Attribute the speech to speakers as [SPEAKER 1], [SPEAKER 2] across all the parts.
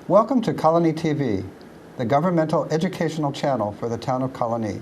[SPEAKER 1] Welcome to Colonie TV, the governmental educational channel for the town of Colonie.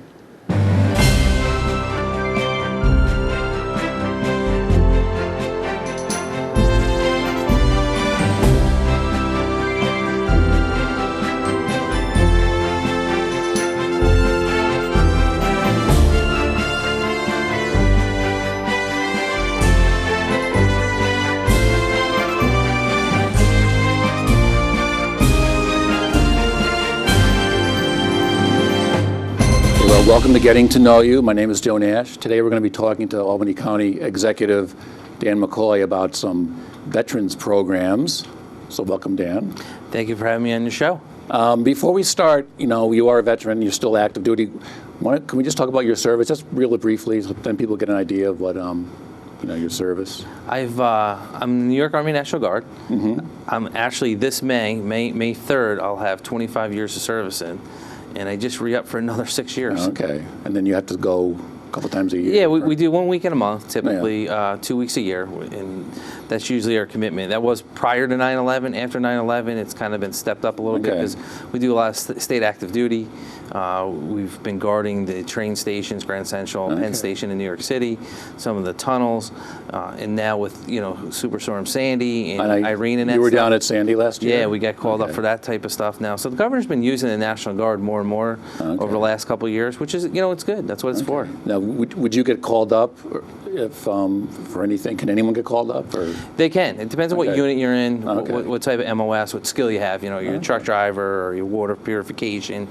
[SPEAKER 2] Welcome to Getting to Know You. My name is Joe Nash. Today we're going to be talking to Albany County Executive Dan McCoy about some veterans programs. So welcome, Dan.
[SPEAKER 3] Thank you for having me on your show.
[SPEAKER 2] Before we start, you are a veteran, you're still active duty. Can we just talk about your service, just really briefly, so then people get an idea of what, your service?
[SPEAKER 3] I'm in the New York Army National Guard. Mm-hmm. I'm actually this May 3rd, I'll have 25 years of service in. And I just re-up for another 6 years.
[SPEAKER 2] Okay, and then you have to go a couple times a year?
[SPEAKER 3] Yeah, we do 1 week in a month, typically 2 weeks a year, and that's usually our commitment. That was prior to 9/11. After 9/11, it's kind of been stepped up a little bit because we do a lot of state active duty. We've been guarding the train stations, Grand Central, Penn Station in New York City, some of the tunnels, and now with Superstorm Sandy and Irene and that
[SPEAKER 2] You were
[SPEAKER 3] stuff.
[SPEAKER 2] down at Sandy last year?
[SPEAKER 3] Yeah, we got called up for that type of stuff now. So the governor's been using the National Guard more and more over the last couple of years, which is, it's good. That's what it's for.
[SPEAKER 2] Now, would you get called up if for anything? Can anyone get called up? Or?
[SPEAKER 3] They can. It depends on what unit you're in, what type of MOS, what skill you have. You're a truck driver or your water purification,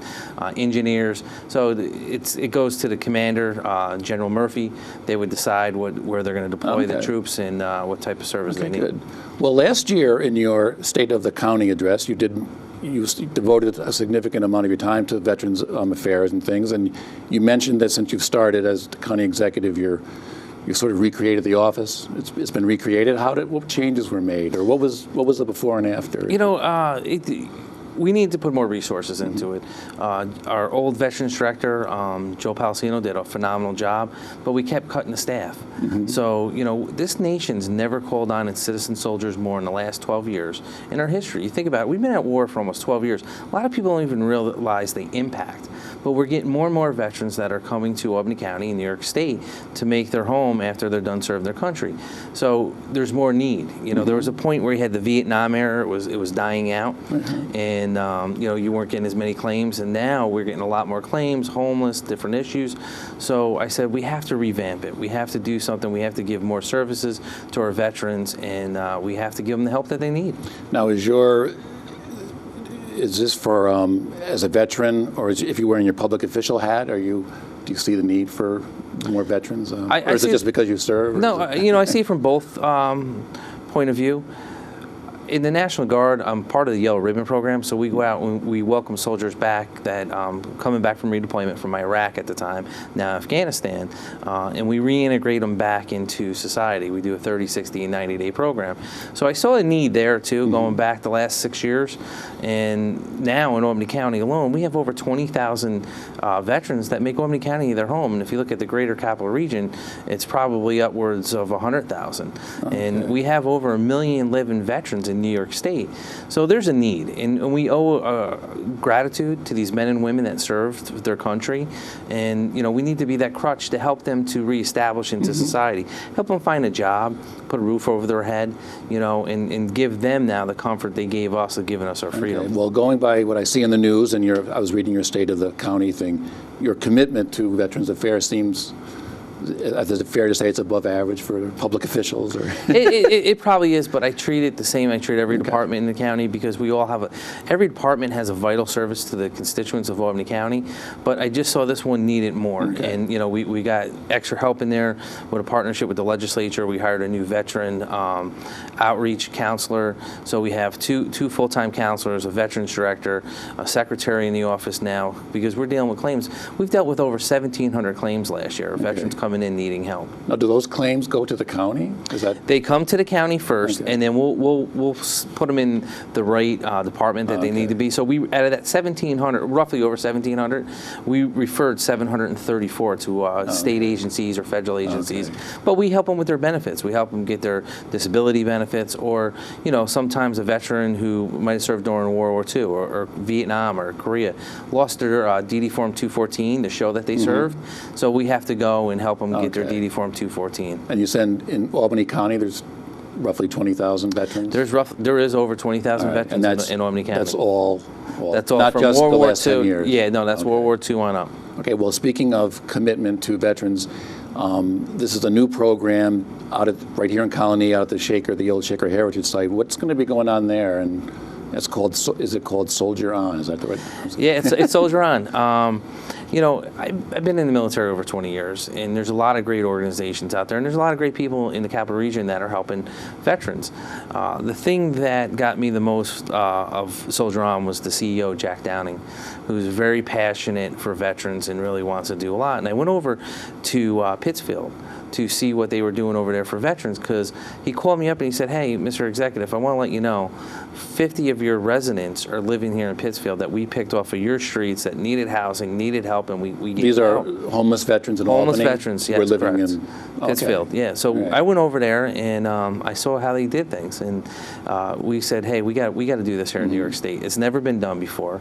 [SPEAKER 3] engineers. So it goes to the commander, General Murphy. They would decide where they're going to deploy the troops and what type of service they need.
[SPEAKER 2] Good. Well, last year in your State of the County address, you devoted a significant amount of your time to veterans affairs and things, and you mentioned that since you've started as the county executive, you sort of recreated the office. It's been recreated. What changes were made, or what was the before and after?
[SPEAKER 3] We need to put more resources into it. Our old veterans director, Joe Palacino, did a phenomenal job, but we kept cutting the staff. Mm-hmm. So, this nation's never called on its citizen soldiers more in the last 12 years in our history. You think about it, we've been at war for almost 12 years. A lot of people don't even realize the impact, but we're getting more and more veterans that are coming to Albany County in New York State to make their home after they're done serving their country. So there's more need. There was a point where you had the Vietnam era, it was dying out, and you weren't getting as many claims, and now we're getting a lot more claims, homeless, different issues. So I said we have to revamp it. We have to do something. We have to give more services to our veterans, and we have to give them the help that they need.
[SPEAKER 2] Now, is this for as a veteran, or if you were in your public official hat, do you see the need for more veterans, or is it just because you serve?
[SPEAKER 3] No, I see it from both point of view. In the National Guard, I'm part of the Yellow Ribbon Program, so we go out and we welcome soldiers back that coming back from redeployment from Iraq at the time, now Afghanistan, and we reintegrate them back into society. We do a 30, 60, and 90-day program. So I saw a need there, too, going back the last 6 years, and now in Albany County alone, we have over 20,000 veterans that make Albany County their home, and if you look at the greater capital region, it's probably upwards of 100,000. And we have over 1 million living veterans in New York State. So there's a need, and we owe gratitude to these men and women that served their country, and we need to be that crutch to help them to reestablish into society, help them find a job, put a roof over their head, and give them now the comfort they gave us of giving us our freedom.
[SPEAKER 2] Okay. Well, going by what I see in the news, and I was reading your State of the County thing, your commitment to Veterans Affairs seems, is it fair to say it's above average for public officials? Or
[SPEAKER 3] it probably is, but I treat it the same I treat every department in the county, because we all have every department has a vital service to the constituents of Albany County, but I just saw this one needed more. And we got extra help in there with a partnership with the legislature. We hired a new veteran outreach counselor, so we have two full-time counselors, a veterans director, a secretary in the office now, because we're dealing with claims. We've dealt with over 1,700 claims last year, veterans coming coming in needing help.
[SPEAKER 2] Now, do those claims go to the county? Is that
[SPEAKER 3] They come to the county first,
[SPEAKER 2] Okay.
[SPEAKER 3] and then we'll put them in the right department that they need to be. So we, out of that 1,700, roughly over 1,700, we referred 734 to state agencies or federal agencies. But we help them with their benefits. We help them get their disability benefits, or sometimes a veteran who might have served during World War II or Vietnam or Korea lost their DD Form 214 to show that they served. So we have to go and help them get their
[SPEAKER 2] Okay.
[SPEAKER 3] DD Form 214.
[SPEAKER 2] And you said in Albany County, there's roughly 20,000 veterans?
[SPEAKER 3] There is over 20,000
[SPEAKER 2] All right.
[SPEAKER 3] veterans
[SPEAKER 2] And that's,
[SPEAKER 3] in Albany County.
[SPEAKER 2] That's all
[SPEAKER 3] That's all
[SPEAKER 2] not
[SPEAKER 3] from
[SPEAKER 2] just
[SPEAKER 3] World
[SPEAKER 2] the
[SPEAKER 3] War
[SPEAKER 2] last 10
[SPEAKER 3] II.
[SPEAKER 2] years?
[SPEAKER 3] Yeah, no, that's World War II on up.
[SPEAKER 2] Okay, well, speaking of commitment to veterans, this is a new program right here in Colonie, out at the Shaker, the old Shaker Heritage Site. What's going to be going on there? And it's called, is it called Soldier On? Is that the right?
[SPEAKER 3] Yeah, it's Soldier On. I've been in the military over 20 years, and there's a lot of great organizations out there, and there's a lot of great people in the Capital Region that are helping veterans. The thing that got me the most of Soldier On was the CEO, Jack Downing, who's very passionate for veterans and really wants to do a lot. And I went over to Pittsfield to see what they were doing over there for veterans, because he called me up and he said, "Hey, Mr. Executive, I want to let you know 50 of your residents are living here in Pittsfield that we picked off of your streets that needed housing, needed help, and we gave
[SPEAKER 2] These
[SPEAKER 3] them
[SPEAKER 2] are
[SPEAKER 3] help."
[SPEAKER 2] homeless veterans in
[SPEAKER 3] Homeless
[SPEAKER 2] Albany?
[SPEAKER 3] veterans,
[SPEAKER 2] who
[SPEAKER 3] yes,
[SPEAKER 2] are living
[SPEAKER 3] correct.
[SPEAKER 2] in
[SPEAKER 3] Pittsfield, yeah. So
[SPEAKER 2] Right.
[SPEAKER 3] I went over there and I saw how they did things, and we said, "Hey, we got to do this here in New York State. It's never been done before.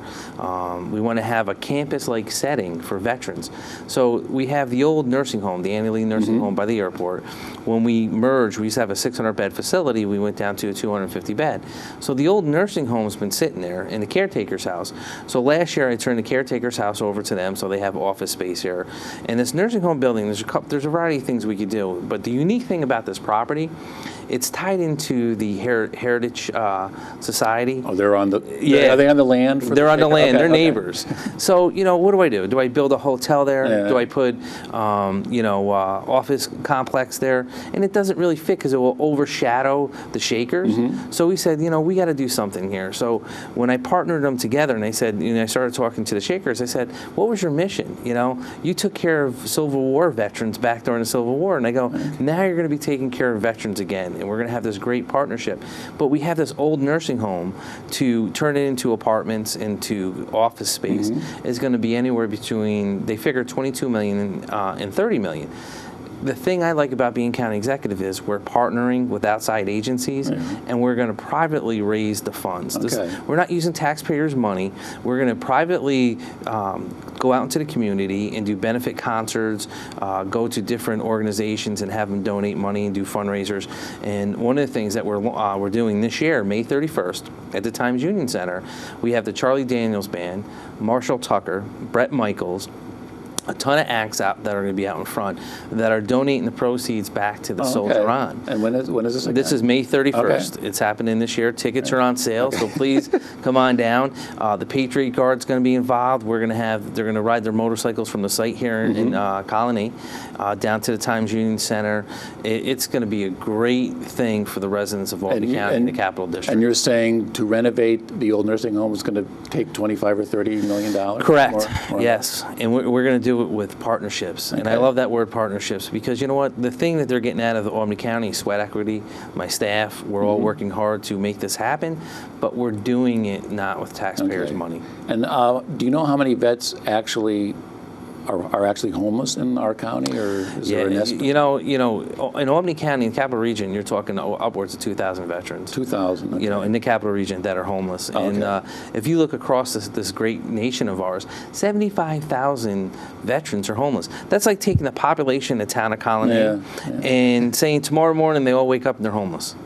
[SPEAKER 3] We want to have a campus-like setting for veterans." So we have the old nursing home, the Annie Lee Nursing Home by the airport. When we merged, we used to have a 600-bed facility. We went down to a 250-bed. So the old nursing home's been sitting there in the caretaker's house. So last year, I turned the caretaker's house over to them, so they have office space here. And this nursing home building, there's a variety of things we could do. But the unique thing about this property, it's tied into the Heritage Society.
[SPEAKER 2] Oh, they're on the.
[SPEAKER 3] Yeah.
[SPEAKER 2] Are they on the land?
[SPEAKER 3] They're on the land.
[SPEAKER 2] Okay,
[SPEAKER 3] They're
[SPEAKER 2] okay.
[SPEAKER 3] neighbors. So, what do I do? Do I build a hotel there?
[SPEAKER 2] Yeah.
[SPEAKER 3] Do I put, office complex there? And it doesn't really fit because it will overshadow the Shakers. So we said, we got to do something here. So when I partnered them together and I said, I started talking to the Shakers, I said, what was your mission? You took care of Civil War veterans back during the Civil War. And I go, now you're going to be taking care of veterans again. And we're going to have this great partnership. But we have this old nursing home to turn it into apartments, into office space, is going to be anywhere between, they figure, $22 million and $30 million. The thing I like about being county executive is we're partnering with outside agencies, and we're going to privately raise the funds. We're not using taxpayers' money. We're going to privately go out into the community and do benefit concerts, go to different organizations and have them donate money and do fundraisers. And one of the things that we're doing this year, May 31st, at the Times Union Center, we have the Charlie Daniels Band, Marshall Tucker, Brett Michaels, a ton of acts out that are going to be out in front that are donating the proceeds back to the Soldier On.
[SPEAKER 2] And when is this again?
[SPEAKER 3] This is May 31st. It's happening this year. Tickets are on sale, so please come on down. The Patriot Guard's going to be involved. They're going to ride their motorcycles from the site here in Colonie down to the Times Union Center. It's going to be a great thing for the residents of Albany County and the Capital District.
[SPEAKER 2] And you're saying to renovate the old nursing home is going to take $25 or $30 million?
[SPEAKER 3] Correct.
[SPEAKER 2] More?
[SPEAKER 3] Yes, and we're going to do it with partnerships. And I love that word, partnerships, because you know what? The thing that they're getting out of the Albany County, sweat equity, my staff, we're all working hard to make this happen, but we're doing it not with taxpayers' money.
[SPEAKER 2] And do you know how many vets actually are actually homeless in our county, or is there an estimate?
[SPEAKER 3] in Albany County, in the Capital Region, you're talking upwards of 2,000 veterans.
[SPEAKER 2] 2,000. Okay.
[SPEAKER 3] In the Capital Region that are homeless. And if you look across this great nation of ours, 75,000 veterans are homeless. That's like taking the population of the town of Colonie and saying tomorrow morning they all wake up and they're homeless.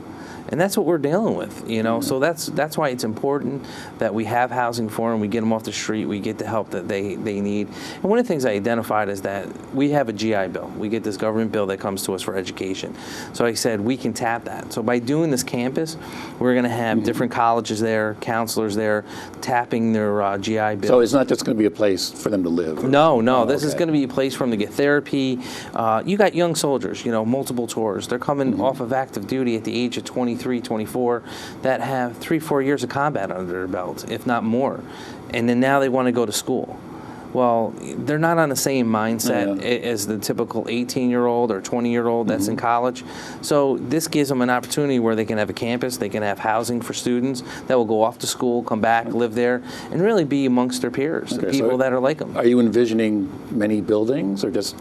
[SPEAKER 3] And that's what we're dealing with, So that's why it's important that we have housing for them. We get them off the street. We get the help that they need. And one of the things I identified is that we have a GI Bill. We get this government bill that comes to us for education. So I said we can tap that. So by doing this campus, we're going to have different colleges there, counselors there, tapping their GI Bill.
[SPEAKER 2] So it's not just going to be a place for them to live?
[SPEAKER 3] No. This is going to be a place for them to get therapy. You got young soldiers, multiple tours. They're coming off of active duty at the age of 23, 24, that have 3-4 years of combat under their belt, if not more. And then now they want to go to school. Well, they're not on the same mindset as the typical 18-year-old or 20-year-old that's in college. So this gives them an opportunity where they can have a campus, they can have housing for students that will go off to school, come back, live there, and really be amongst their peers, the people that are like them.
[SPEAKER 2] Are you envisioning many buildings or just?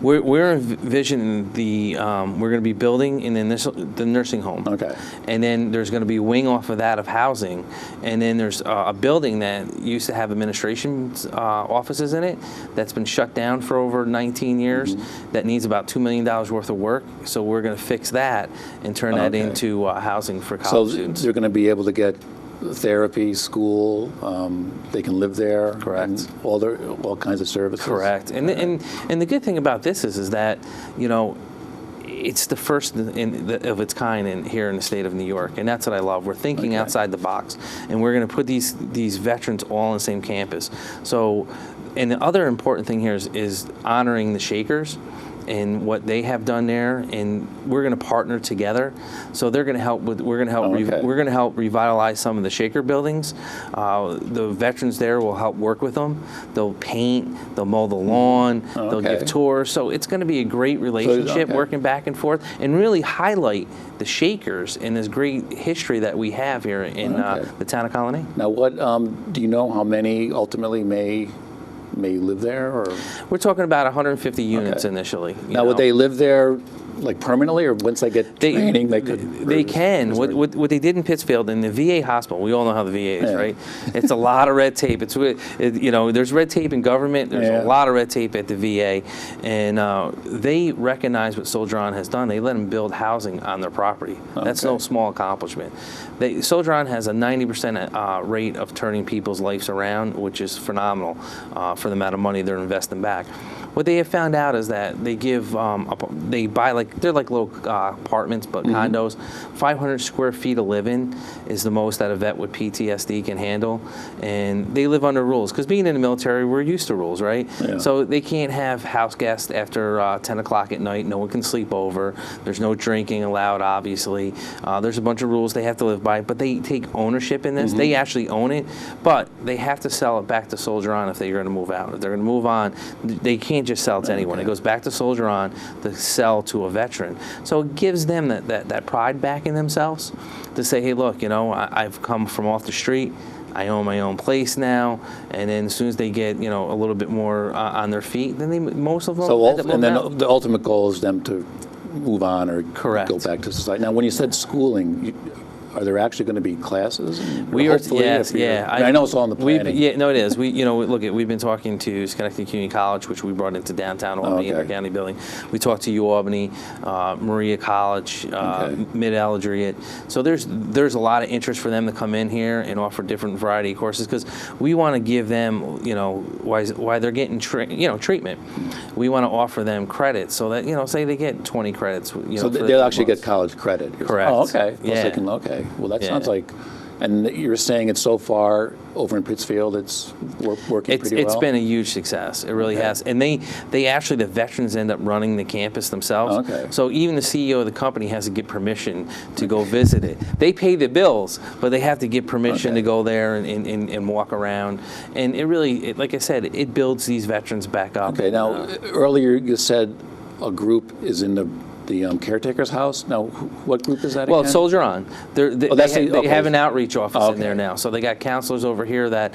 [SPEAKER 3] We're envisioning we're going to be building in the nursing home.
[SPEAKER 2] Okay.
[SPEAKER 3] And then there's going to be a wing off of that of housing. And then there's a building that used to have administration offices in it that's been shut down for over 19 years that needs about $2 million worth of work. So we're going to fix that and turn that into housing for college students.
[SPEAKER 2] So they're going to be able to get therapy, school, they can live there.
[SPEAKER 3] Correct.
[SPEAKER 2] And all kinds of services.
[SPEAKER 3] Correct. And the good thing about this is that, you know, it's the first of its kind here in the state of New York, and that's what I love. We're thinking outside the box, and we're going to put these veterans all on the same campus. So, and the other important thing here is honoring the Shakers and what they have done there, and we're going to partner together. So they're going to help with. We're going to help revitalize some of the Shaker buildings. The veterans there will help work with them. They'll paint. They'll mow the lawn. They'll give tours. So it's going to be a great relationship, working back and forth, and really highlight the Shakers and this great history that we have here in the town of Colonie.
[SPEAKER 2] Now, what do you know how many ultimately may live there, or?
[SPEAKER 3] We're talking about 150 units initially.
[SPEAKER 2] Now, would they live there like permanently, or once they get training, they could?
[SPEAKER 3] They can. What they did in Pittsfield, in the VA hospital, we all know how the VA is, right? It's a lot of red tape. You know, there's red tape in government. There's a lot of red tape at the VA, and they recognize what Soldier On has done. They let them build housing on their property. That's no small accomplishment. Soldier On has a 90% rate of turning people's lives around, which is phenomenal for the amount of money they're investing back. What they have found out is that they give, they buy they're like little apartments, but condos. 500 square feet of living is the most that a vet with PTSD can handle, and they live under rules. Because being in the military, we're used to rules, right? Yeah. So they can't have house guests after 10 o'clock at night. No one can sleep over. There's no drinking allowed, obviously. There's a bunch of rules they have to live by, but they take ownership in this. They actually own it, but they have to sell it back to Soldier On if they're going to move out. If they're going to move on, they can't just sell it to anyone. It goes back to Soldier On to sell to a veteran. So it gives them that pride back in themselves to say, hey, look, you know, I've come from off the street. I own my own place now, and then as soon as they get, you know, a little bit more on their feet, then most of them
[SPEAKER 2] and then the ultimate goal is them to move on or go back to society. Now, when you said schooling, are there actually going to be classes?
[SPEAKER 3] We are, yes, yeah.
[SPEAKER 2] I know it's all in the planning.
[SPEAKER 3] Yeah, no, it is. We've been talking to Schenectady Community College, which we brought into downtown Albany in our county building. We talked to UAlbany, Maria College, Mid-Aldriet. So there's a lot of interest for them to come in here and offer different variety of courses, because we want to give them, you know, why they're getting treatment. We want to offer them credits so that, you know, say they get 20 credits. You know,
[SPEAKER 2] so they'll actually get college credit.
[SPEAKER 3] Correct.
[SPEAKER 2] Oh, okay. Plus they can, Well, that sounds like, and you're saying it's so far over in Pittsfield, it's working pretty well?
[SPEAKER 3] It's been a huge success. It really has. And they actually, the veterans end up running the campus themselves. So even the CEO of the company has to get permission to go visit it. They pay the bills, but they have to get permission to go there and walk around. And it really, like I said, it builds these veterans back up.
[SPEAKER 2] Okay, now, earlier you said a group is in the caretaker's house. Now, what group is that again?
[SPEAKER 3] Well, Soldier On. They have an outreach office in there now. So they got counselors over here that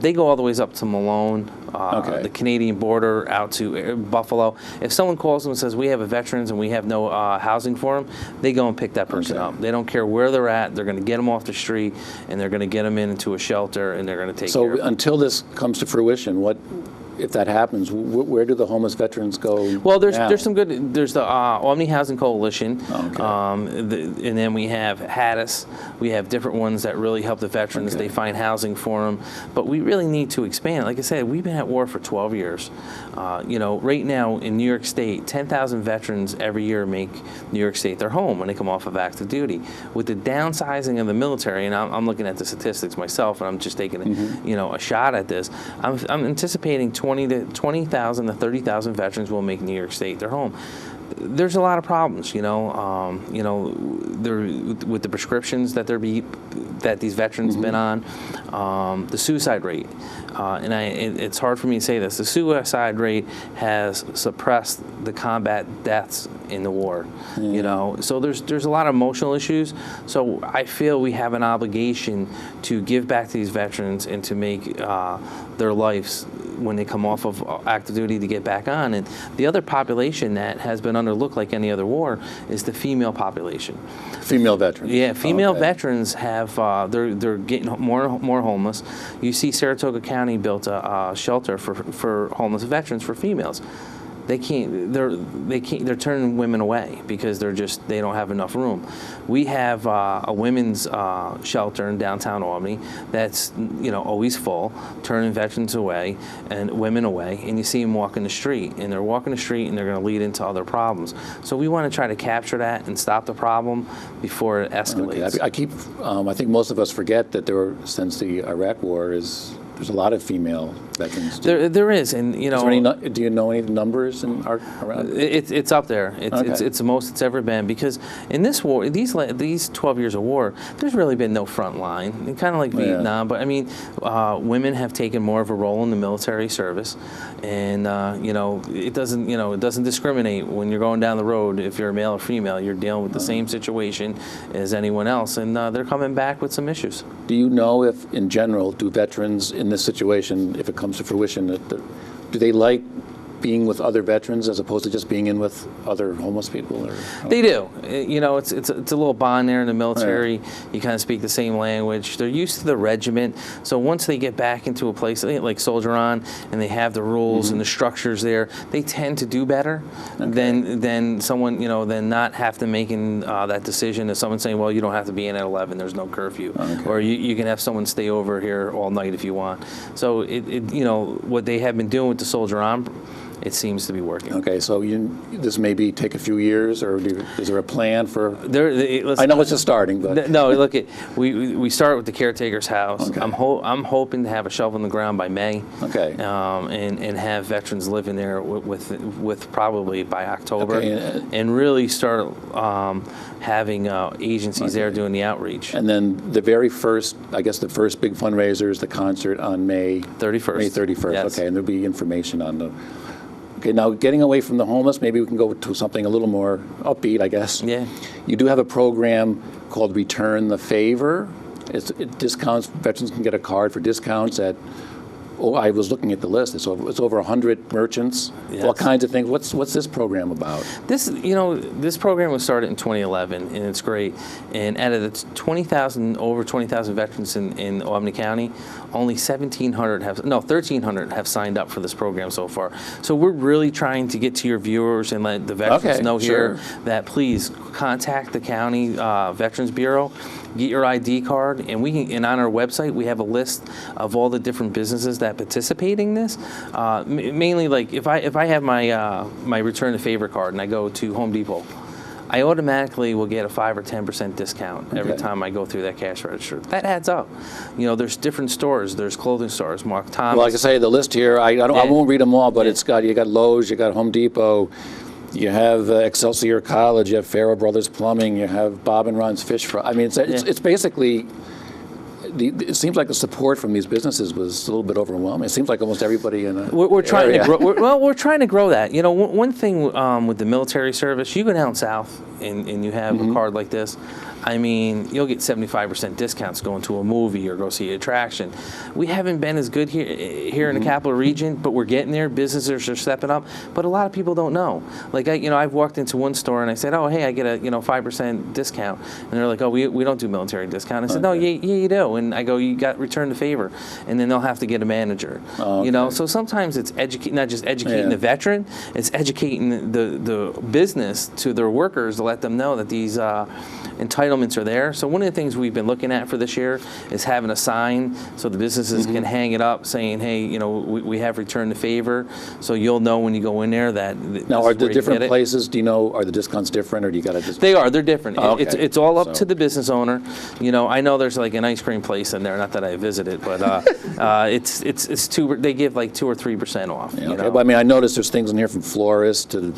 [SPEAKER 3] they go all the ways up to Malone, the Canadian border, out to Buffalo. If someone calls them and says, we have a veterans and we have no housing for them, they go and pick that person up. They don't care where they're at. They're going to get them off the street, and they're going to get them into a shelter, and they're going to take care of them.
[SPEAKER 2] So until this comes to fruition, if that happens, where do the homeless veterans go?
[SPEAKER 3] Well, there's some good. There's the Albany Housing Coalition, and then we have Hattis. We have different ones that really help the veterans. They find housing for them, but we really need to expand. Like I said, we've been at war for 12 years. You know, right now in New York State, 10,000 veterans every year make New York State their home when they come off of active duty. With the downsizing of the military, and I'm looking at the statistics myself, and I'm just taking a shot at this. I'm anticipating 20,000 to 30,000 veterans will make New York State their home. there's a lot of problems, there with the prescriptions that these veterans been on, the suicide rate, and it's hard for me to say this. The suicide rate has suppressed the combat deaths in the war, So there's a lot of emotional issues. So I feel we have an obligation to give back to these veterans and to make their lives, when they come off of active duty, to get back on. And the other population that has been underlooked like any other war is the female population.
[SPEAKER 2] Female veterans.
[SPEAKER 3] Yeah, female veterans have they're getting more homeless. You see, Saratoga County built a shelter for homeless veterans for females. They can't. They're turning women away because they don't have enough room. We have a women's shelter in downtown Albany that's always full, turning veterans away and women away. And you see them walking the street, and they're walking the street, and they're going to lead into other problems. So we want to try to capture that and stop the problem before it escalates.
[SPEAKER 2] Okay. I think most of us forget that since the Iraq War there's a lot of female veterans.
[SPEAKER 3] There is, and
[SPEAKER 2] do you know any numbers around?
[SPEAKER 3] It's up there. It's the most it's ever been, because in this war, these 12 years of war, there's really been no front line. Kind of like Vietnam, but I mean, women have taken more of a role in the military service, and it doesn't discriminate when you're going down the road. If you're a male or female, you're dealing with the same situation as anyone else, and they're coming back with some issues.
[SPEAKER 2] Do you know if, in general, do veterans in this situation, if it comes to fruition, do they like being with other veterans as opposed to just being in with other homeless people?
[SPEAKER 3] They do. It's a little bond there in the military. Right. You kind of speak the same language. They're used to the regiment. So once they get back into a place like Soldier On, and they have the rules and the structures there, they tend to do better than someone, than not have to making that decision of someone saying, well, you don't have to be in at 11. There's no curfew. Or you can have someone stay over here all night if you want. So what they have been doing with the Soldier On, it seems to be working. Okay, so this may take a few years, or is there a plan for? I know it's just starting, but no. Look, we start with the caretaker's house. Okay. I'm hoping to have a shovel in the ground by May. Okay. And have veterans living there with probably by October, and really start having agencies there doing the outreach.
[SPEAKER 2] And then the first big fundraiser is the concert on May
[SPEAKER 3] 31st.
[SPEAKER 2] May 31st.
[SPEAKER 3] Yes.
[SPEAKER 2] Okay, and there'll be information on the. Okay, now getting away from the homeless, maybe we can go to something a little more upbeat, I guess.
[SPEAKER 3] Yeah.
[SPEAKER 2] You do have a program called Return the Favor. It discounts, veterans can get a card for discounts at, I was looking at the list. It's over 100 merchants, all kinds of things. What's this program about?
[SPEAKER 3] This program was started in 2011, and it's great. And out of the over 20,000 veterans in Albany County, only 1,300 have signed up for this program so far. So we're really trying to get to your viewers and let the veterans know here that please contact the county Veterans Bureau. Get your ID card, and and on our website we have a list of all the different businesses that participate in this. Mainly, like if I have my Return the Favor card and I go to Home Depot, I automatically will get a 5 or 10% discount every time I go through that cash register. That adds up. There's different stores. There's clothing stores, Mark Thomas.
[SPEAKER 2] Well, like I say, the list here, I won't read them all, but you got Lowe's, you got Home Depot. You have Excelsior College, you have Farrow Brothers Plumbing, you have Bob and Ron's Fish Fry. I mean, it's basically, it seems like the support from these businesses was a little bit overwhelming. It seems like almost everybody in the
[SPEAKER 3] we're trying to grow. We're trying to grow that. One thing with the military service, you go down south and you have a card like this. I mean, you'll get 75% discounts going to a movie or go see an attraction. We haven't been as good here in the capital region, but we're getting there. Businesses are stepping up, but a lot of people don't know. Like I've walked into one store and I said, "Oh, hey, I get a 5% discount," and they're like, "Oh, we don't do military discount." I said, "No, yeah, you do." And I go, "You got Return the Favor," and then they'll have to get a manager. So sometimes it's not just educating the veteran, it's educating the business to their workers to let them know that these entitlement entitlements are there. So one of the things we've been looking at for this year is having a sign so the businesses can hang it up saying, hey, you know, we have returned the favor. So you'll know when you go in there that.
[SPEAKER 2] Now, are the different places, do you know, are the discounts different, or do you got to just?
[SPEAKER 3] They are. They're different.
[SPEAKER 2] Oh, okay.
[SPEAKER 3] It's all up to the business owner. You know, I know there's like an ice cream place in there. Not that I visited, but it's they give like 2 or 3% off.
[SPEAKER 2] Yeah,
[SPEAKER 3] you
[SPEAKER 2] okay.
[SPEAKER 3] know?
[SPEAKER 2] But I mean, I noticed there's things in here from florist to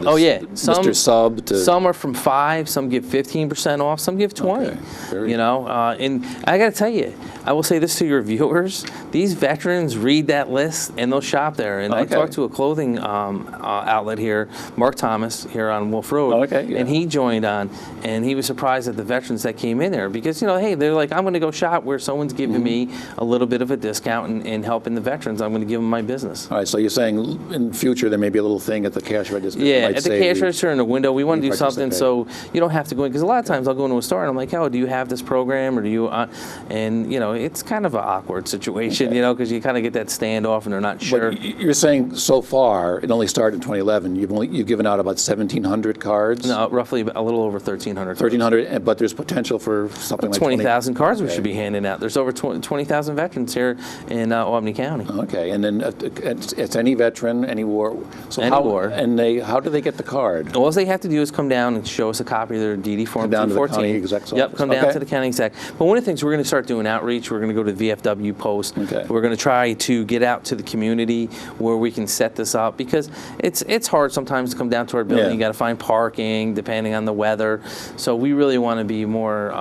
[SPEAKER 3] Oh yeah,
[SPEAKER 2] Mr. Sub to.
[SPEAKER 3] Some are from 5. Some give 15% off. Some give 20.
[SPEAKER 2] Okay.
[SPEAKER 3] You know, and I got to tell you, I will say this to your viewers: these veterans read that list and they'll shop there. And I talked to a clothing outlet here, Mark Thomas, here on Wolf Road, and he joined on, and he was surprised at the veterans that came in there because, you know, hey, they're like, I'm going to go shop where someone's giving me a little bit of a discount and helping the veterans. I'm going to give them my business.
[SPEAKER 2] All right, so you're saying in future there may be a little thing at the cash register.
[SPEAKER 3] Yeah, at the cash register in the window, we want to do something so you don't have to go in, because a lot of times I'll go into a store and I'm like, oh, do you have this program, or do you? And you know, it's kind of an awkward situation, you know, because you kind of get that standoff and they're not sure.
[SPEAKER 2] But you're saying so far it only started in 2011. You've given out about 1,700 cards.
[SPEAKER 3] No, roughly a little over 1,300.
[SPEAKER 2] 1,300, but there's potential for something like
[SPEAKER 3] 20,000 cards we should be handing out. There's over 20,000 veterans here in Albany County.
[SPEAKER 2] Okay, and then it's any veteran, any war. So
[SPEAKER 3] any war.
[SPEAKER 2] And how do they get the card?
[SPEAKER 3] All they have to do is come down and show us a copy of their DD form 214.
[SPEAKER 2] Down to the county exec's office.
[SPEAKER 3] Yep, come down to the county exec. But one of the things we're going to start doing outreach. We're going to go to the VFW post.
[SPEAKER 2] Okay.
[SPEAKER 3] We're going to try to get out to the community where we can set this up, because it's hard sometimes to come down to our building.
[SPEAKER 2] Yeah.
[SPEAKER 3] You got to find parking depending on the weather. So we really want to be more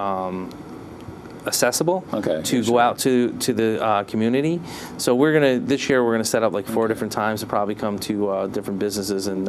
[SPEAKER 3] accessible to go out to the community. So this year we're gonna set up like 4 different times to probably come to different businesses and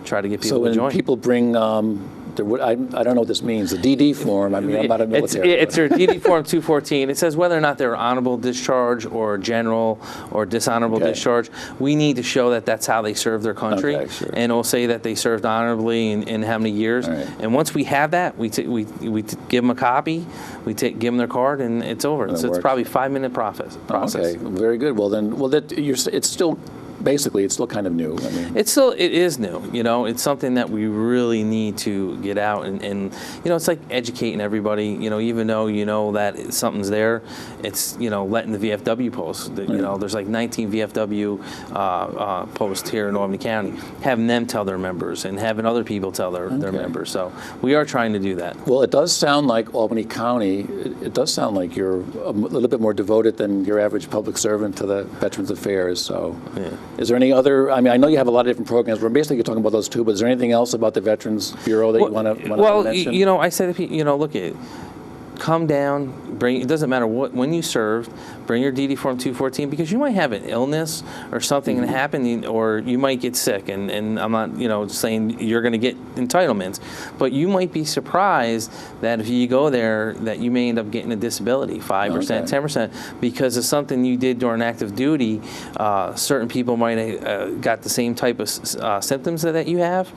[SPEAKER 3] try to get people to join.
[SPEAKER 2] So when people bring, I don't know what this means, the DD form, I mean, I'm not a military.
[SPEAKER 3] It's your DD form 214. It says whether or not they're honorable discharge or general or dishonorable discharge. We need to show that that's how they served their country.
[SPEAKER 2] Okay, sure.
[SPEAKER 3] And it'll say that they served honorably in how many years.
[SPEAKER 2] Right.
[SPEAKER 3] And once we have that, we give them a copy, give them their card, and it's over. So it's probably a 5-minute process.
[SPEAKER 2] Okay, very good. Well, it's still. Basically, it's still kind of new. I mean,
[SPEAKER 3] it is new. You know, it's something that we really need to get out and you know, it's like educating everybody. You know, even though you know that something's there, it's, you know, letting the VFW post. You know, there's like 19 VFW posts here in Albany County, having them tell their members and having other people tell their members. So we are trying to do that.
[SPEAKER 2] Well, it does sound like Albany County. It does sound like you're a little bit more devoted than your average public servant to the Veterans Affairs. So. Yeah. Is there any other, I mean, I know you have a lot of different programs. We're basically talking about those two, but is there anything else about the Veterans Bureau that you want to mention?
[SPEAKER 3] Well, you know, I say to people, you know, look, come down, it doesn't matter when you served, bring your DD form 214, because you might have an illness or something that happened, or you might get sick, and I'm not, you know, saying you're going to get entitlements, but you might be surprised that if you go there that you may end up getting a disability, 5%, 10%, because of something you did during active duty. Certain people might have got the same type of symptoms that you have,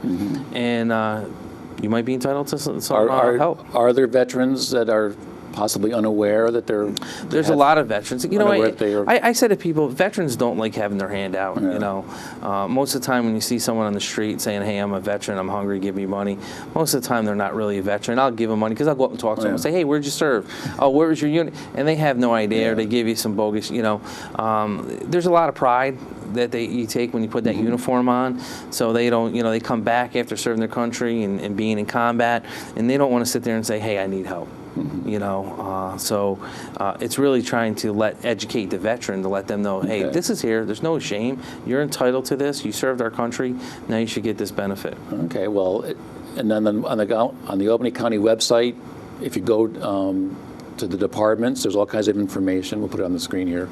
[SPEAKER 3] and you might be entitled to some help. Are
[SPEAKER 2] there veterans that are possibly unaware that
[SPEAKER 3] there's a lot of veterans. You know, I say to people, veterans don't like having their hand out. Yeah. You know, most of the time when you see someone on the street saying, "Hey, I'm a veteran, I'm hungry, give me money," most of the time they're not really a veteran. I'll give them money because I'll go up and talk to them and say, "Hey, where'd you serve? Oh, where was your unit?" And they have no idea, or they give you some bogus. You know, there's a lot of pride that you take when you put that uniform on, so they don't, you know, they come back after serving their country and being in combat, and they don't want to sit there and say, "Hey, I need help." You know, so it's really trying to educate the veteran, to let them know, hey, this is here. There's no shame. You're entitled to this. You served our country. Now you should get this benefit.
[SPEAKER 2] Okay. Well, and then on the Albany County website, if you go to the departments, there's all kinds of information. We'll put it on the screen here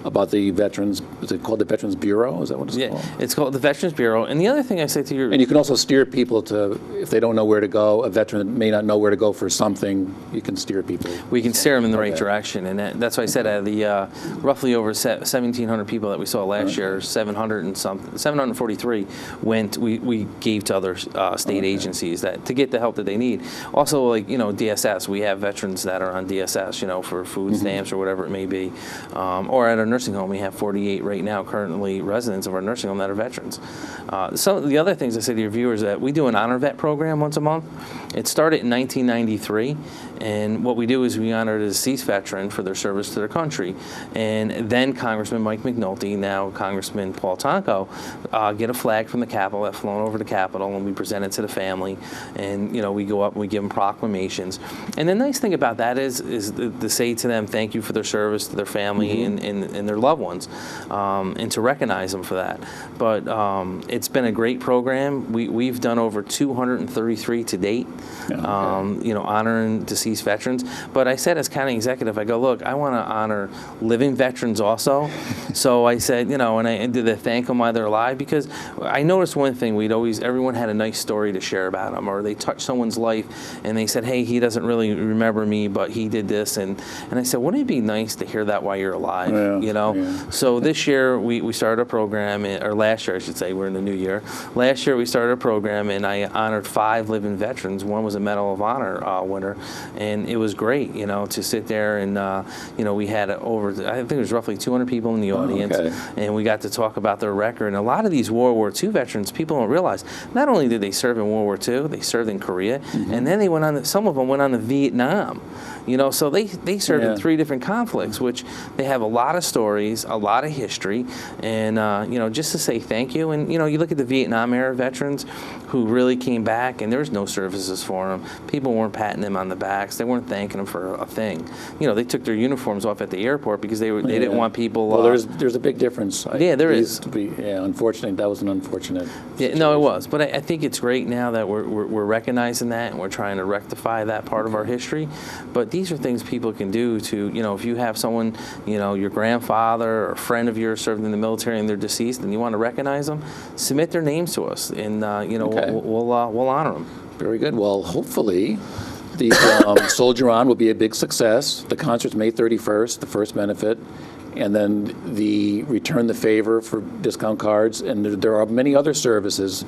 [SPEAKER 2] about the Veterans. Is it called the Veterans Bureau? Is that what it's called? Yeah, it's called the Veterans Bureau. And the other thing I say to you, and you can also steer people to, if they don't know where to go, a veteran may not know where to go for something, you can steer people.
[SPEAKER 3] We can steer them in the right direction, and that's why I said out of the roughly over 1,700 people that we saw last year, 743 we gave to other state agencies that to get the help that they need. Also, like, you know, DSS, we have veterans that are on DSS PSS, for food stamps or whatever it may be. Or at our nursing home, we have 48 right now currently residents of our nursing home that are veterans. Some of the other things I say to your viewers that we do an honor vet program once a month. It started in 1993, and what we do is we honor the deceased veteran for their service to their country. And then Congressman Mike McNulty, now Congressman Paul Tonko, get a flag from the Capitol that's flown over the Capitol, and we present it to the family. And we go up and we give them proclamations. And the nice thing about that is to say to them thank you for their service to their family and their loved ones, and to recognize them for that. But it's been a great program. We've done over 233 to date, honoring deceased veterans. But I said as county executive, I go, look, I want to honor living veterans also. So I said, and I did the thank them while they're alive, because I noticed one thing, everyone had a nice story to share about them, or they touched someone's life and they said, hey, he doesn't really remember me, but he did this. And I said, wouldn't it be nice to hear that while you're alive? So this year we started a program, or last year I should say, we're in the new year. Last year we started a program and I honored 5 living veterans. One was a Medal of Honor winner, and it was great, to sit there and, we had over, I think it was roughly 200 people in the audience, and we got to talk about their record. And a lot of these World War II veterans, people don't realize, not only did they serve in World War II, they served in Korea, and then they went on, some of them went on to Vietnam. So they served in 3 different conflicts, which they have a lot of stories, a lot of history, and just to say thank you. And you look at the Vietnam era veterans who really came back, and there was no services for them. People weren't patting them on the backs. They weren't thanking them for a thing. They took their uniforms off at the airport because they didn't want people.
[SPEAKER 2] Well, there's a big difference.
[SPEAKER 3] There is.
[SPEAKER 2] Unfortunately, that was an unfortunate.
[SPEAKER 3] No, it was. But I think it's great now that we're recognizing that, and we're trying to rectify that part of our history. But these are things people can do to, if you have someone, your grandfather or a friend of yours served in the military and they're deceased and you want to recognize them, submit their names to us, and we'll honor them.
[SPEAKER 2] Very good. Well, hopefully the Soldier On will be a big success. The concert's May 31st, the first benefit, and then the Return the Favor for discount cards, and there are many other services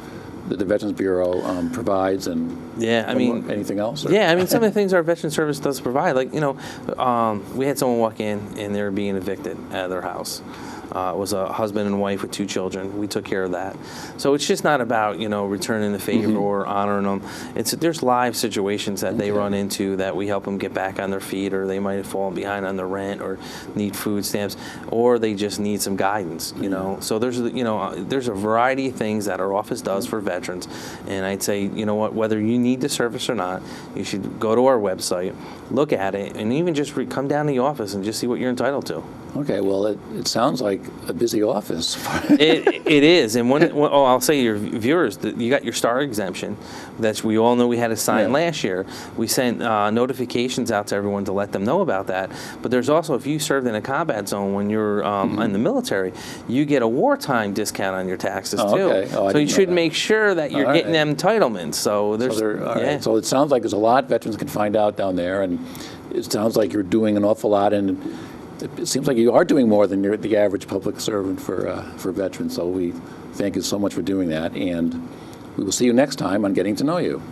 [SPEAKER 2] that the Veterans Bureau provides. And anything else? Or?
[SPEAKER 3] Yeah, some of the things our Veterans Service does provide, like we had someone walk in and they were being evicted out of their house. It was a husband and wife with 2 children. We took care of that. So it's just not about, returning the favor or honoring them. There's live situations that they run into that we help them get back on their feet, or they might have fallen behind on their rent or need food stamps, or they just need some guidance, So there's a variety of things that our office does for veterans. And I'd say, whether you need the service or not, you should go to our website, look at it, and even just come down to the office and just see what you're entitled to.
[SPEAKER 2] Okay, well, it sounds like a busy office.
[SPEAKER 3] It is, and I'll say your viewers, you got your STAR exemption. We all know we had to sign last year. We sent notifications out to everyone to let them know about that. But there's also, if you served in a combat zone when you're in the military, you get a wartime discount on your taxes too.
[SPEAKER 2] Okay.
[SPEAKER 3] So you should make sure that you're getting them entitlements. So
[SPEAKER 2] So it sounds like there's a lot veterans can find out down there, and it sounds like you're doing an awful lot, and it seems like you are doing more than the average public servant for veterans. So we thank you so much for doing that, and we will see you next time on Getting to Know You.